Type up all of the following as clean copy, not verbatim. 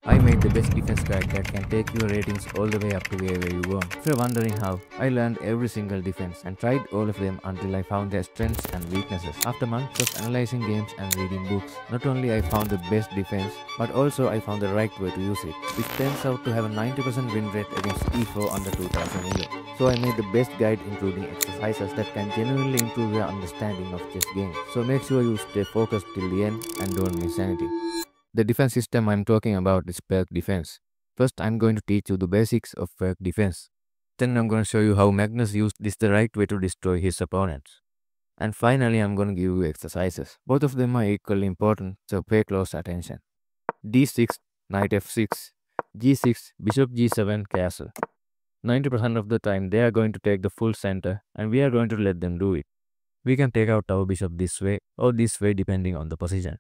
I made the best defense guide that can take your ratings all the way up to wherever you want. If you're wondering how, I learned every single defense and tried all of them until I found their strengths and weaknesses. After months of analyzing games and reading books, not only I found the best defense, but also I found the right way to use it, which turns out to have a 90% win rate against E4 under 2000 EO. So I made the best guide including exercises that can genuinely improve your understanding of chess games. So make sure you stay focused till the end and don't miss anything. The defense system I'm talking about is Pirc Defense. First, I'm going to teach you the basics of Pirc Defense. Then I'm going to show you how Magnus used this the right way to destroy his opponents. And finally, I'm going to give you exercises. Both of them are equally important, so pay close attention. D6, Knight F6, G6, Bishop G7, Castle. 90% of the time they are going to take the full center and we are going to let them do it. We can take out our bishop this way or this way depending on the position.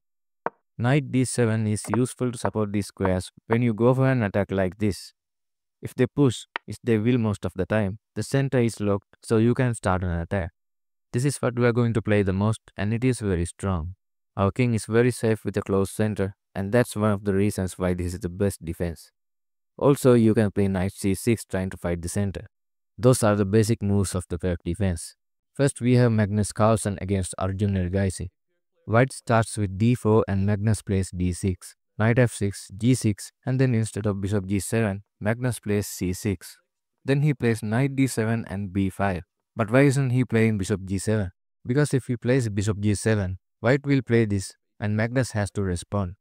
Knight d7 is useful to support these squares when you go for an attack like this. If they push, which they will most of the time, the center is locked so you can start an attack. This is what we are going to play the most and it is very strong. Our king is very safe with a close center and that's one of the reasons why this is the best defense. Also, you can play knight c6 trying to fight the center. Those are the basic moves of the Pirc defense. First we have Magnus Carlsen against Arjun Nergaisi. White starts with d4 and Magnus plays d6, knight f6, g6 and then instead of bishop g7, Magnus plays c6. Then he plays knight d7 and b5. But why isn't he playing bishop g7? Because if he plays bishop g7, White will play this and Magnus has to respond.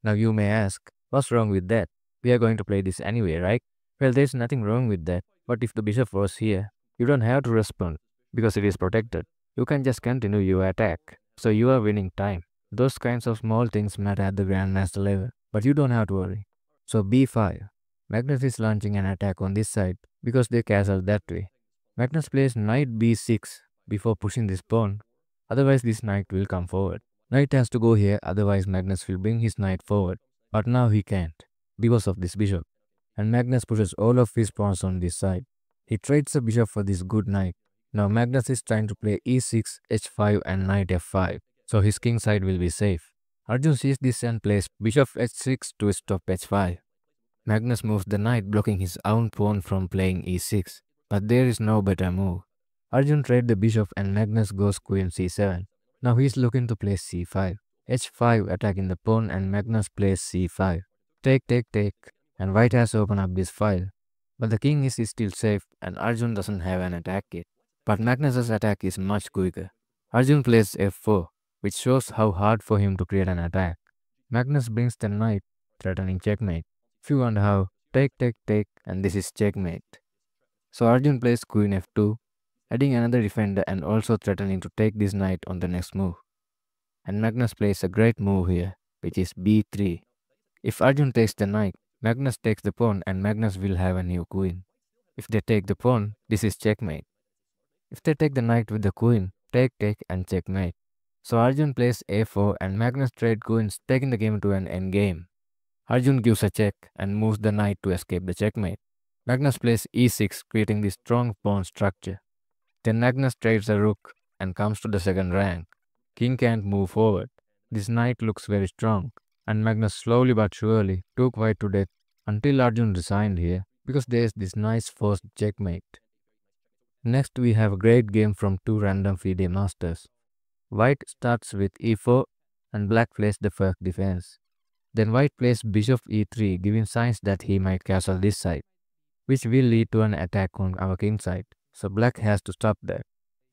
Now you may ask, what's wrong with that? We are going to play this anyway, right? Well, there's nothing wrong with that. But if the bishop was here, you don't have to respond because it is protected. You can just continue your attack. So you are winning time. Those kinds of small things matter at the grandmaster level, but you don't have to worry. So b5. Magnus is launching an attack on this side because they castle that way. Magnus plays knight b6 before pushing this pawn, otherwise this knight will come forward. Knight has to go here, otherwise Magnus will bring his knight forward, but now he can't because of this bishop. And Magnus pushes all of his pawns on this side. He trades the bishop for this good knight. Now Magnus is trying to play e6, h5 and knight f5, so his king side will be safe. Arjun sees this and plays bishop h6 to stop h5. Magnus moves the knight blocking his own pawn from playing e6, but there is no better move. Arjun trades the bishop and Magnus goes queen c7. Now he is looking to play c5, h5 attacking the pawn and Magnus plays c5. Take, take, take, and White has opened up this file. But the king is still safe and Arjun doesn't have an attack yet. But Magnus's attack is much quicker. Arjun plays f4, which shows how hard for him to create an attack. Magnus brings the knight, threatening checkmate. If you wonder how, take, take, take, and this is checkmate. So Arjun plays queen f2, adding another defender and also threatening to take this knight on the next move. And Magnus plays a great move here, which is b3. If Arjun takes the knight, Magnus takes the pawn and Magnus will have a new queen. If they take the pawn, this is checkmate. If they take the knight with the queen, take, take and checkmate. So Arjun plays a4 and Magnus trade queens, taking the game to an endgame. Arjun gives a check and moves the knight to escape the checkmate. Magnus plays e6, creating this strong pawn structure. Then Magnus trades a rook and comes to the second rank. King can't move forward. This knight looks very strong, and Magnus slowly but surely took White to death until Arjun resigned here because there is this nice forced checkmate. Next we have a great game from two random FIDE masters. White starts with e4 and Black plays the Pirc defense. Then White plays bishop e3, giving signs that he might castle this side, which will lead to an attack on our king side, so Black has to stop that.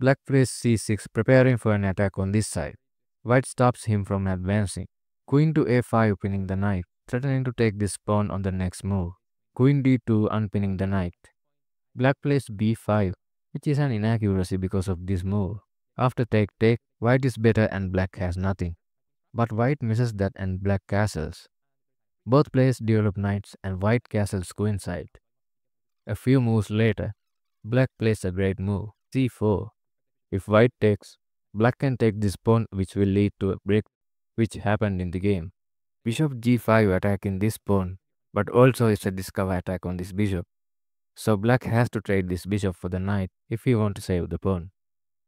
Black plays c6, preparing for an attack on this side. White stops him from advancing. Queen to a5 pinning the knight, threatening to take this pawn on the next move. Queen d2 unpinning the knight. Black plays b5, which is an inaccuracy because of this move. After take, White is better and Black has nothing. But White misses that and Black castles. Both players develop knights and White castles queenside. A few moves later, Black plays a great move, c4. If White takes, Black can take this pawn which will lead to a break which happened in the game. Bishop g5 attacking this pawn, but also it's a discover attack on this bishop. So Black has to trade this bishop for the knight if he wants to save the pawn.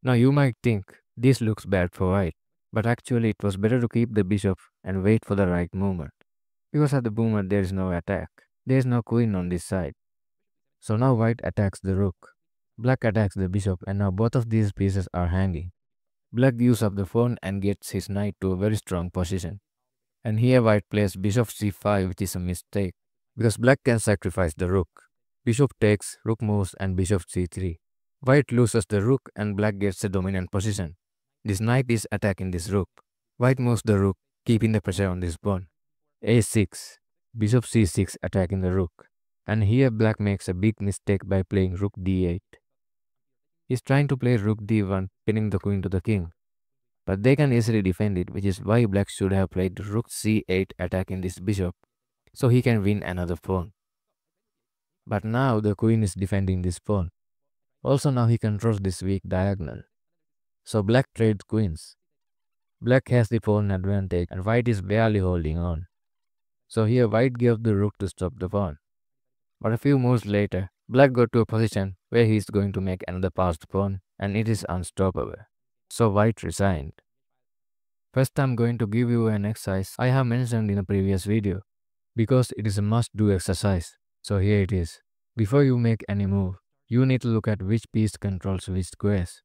Now you might think this looks bad for White, but actually it was better to keep the bishop and wait for the right movement. because at the moment there is no attack. There is no queen on this side. So now white attacks the rook. Black attacks the bishop, and now both of these pieces are hanging. Black gives up the pawn and gets his knight to a very strong position. And here white plays bishop c5, which is a mistake, because black can sacrifice the rook. Bishop takes, rook moves, and bishop c3. White loses the rook and black gets a dominant position. This knight is attacking this rook. White moves the rook, keeping the pressure on this pawn. a6, bishop c6 attacking the rook. And here black makes a big mistake by playing rook d8. He's trying to play rook d1, pinning the queen to the king. But they can easily defend it, which is why black should have played rook c8 attacking this bishop, so he can win another pawn. But now the queen is defending this pawn. Also now he controls this weak diagonal. So black trades queens. Black has the pawn advantage and white is barely holding on. So here white gave the rook to stop the pawn. But a few moves later, black got to a position where he is going to make another passed pawn and it is unstoppable. So white resigned. First I'm going to give you an exercise I have mentioned in a previous video, because it is a must-do exercise. So here it is. Before you make any move, you need to look at which piece controls which squares.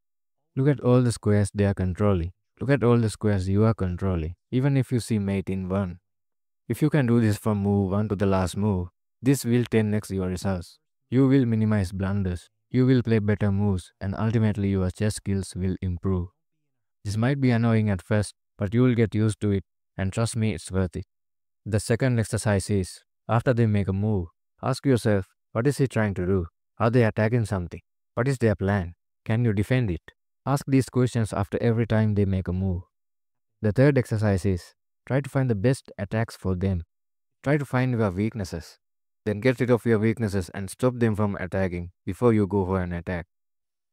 Look at all the squares they are controlling. Look at all the squares you are controlling, even if you see mate in 1. If you can do this from move 1 to the last move, this will 10x your results. You will minimize blunders, you will play better moves, and ultimately your chess skills will improve. This might be annoying at first, but you will get used to it, and trust me, it's worth it. The second exercise is, after they make a move, ask yourself, what is he trying to do? Are they attacking something? What is their plan? Can you defend it? Ask these questions after every time they make a move. The third exercise is, try to find the best attacks for them. Try to find your weaknesses. Then get rid of your weaknesses and stop them from attacking before you go for an attack.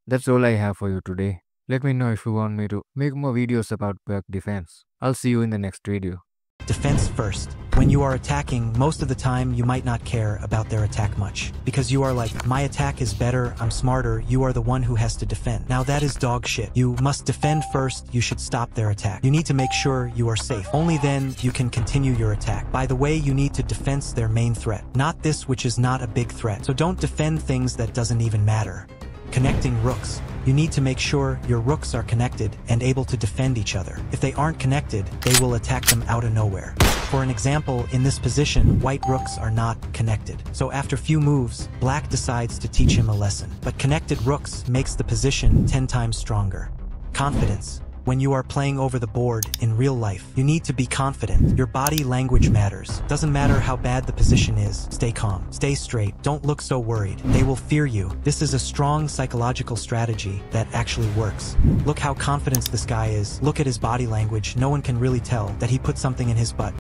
That's all I have for you today. Let me know if you want me to make more videos about Pirc Defense. I'll see you in the next video. Defense first. When you are attacking, most of the time you might not care about their attack much. Because you are like, my attack is better, I'm smarter, you are the one who has to defend. Now that is dog shit. You must defend first, you should stop their attack. You need to make sure you are safe. Only then you can continue your attack. By the way, you need to defense their main threat, not this which is not a big threat. So don't defend things that doesn't even matter. Connecting rooks. You need to make sure your rooks are connected and able to defend each other. If they aren't connected, they will attack them out of nowhere. For an example, in this position, white rooks are not connected. So after few moves, black decides to teach him a lesson. But connected rooks makes the position 10 times stronger. Confidence. When you are playing over the board in real life, you need to be confident. Your body language matters. Doesn't matter how bad the position is. Stay calm. Stay straight. Don't look so worried. They will fear you. This is a strong psychological strategy that actually works. Look how confident this guy is. Look at his body language. No one can really tell that he put something in his butt.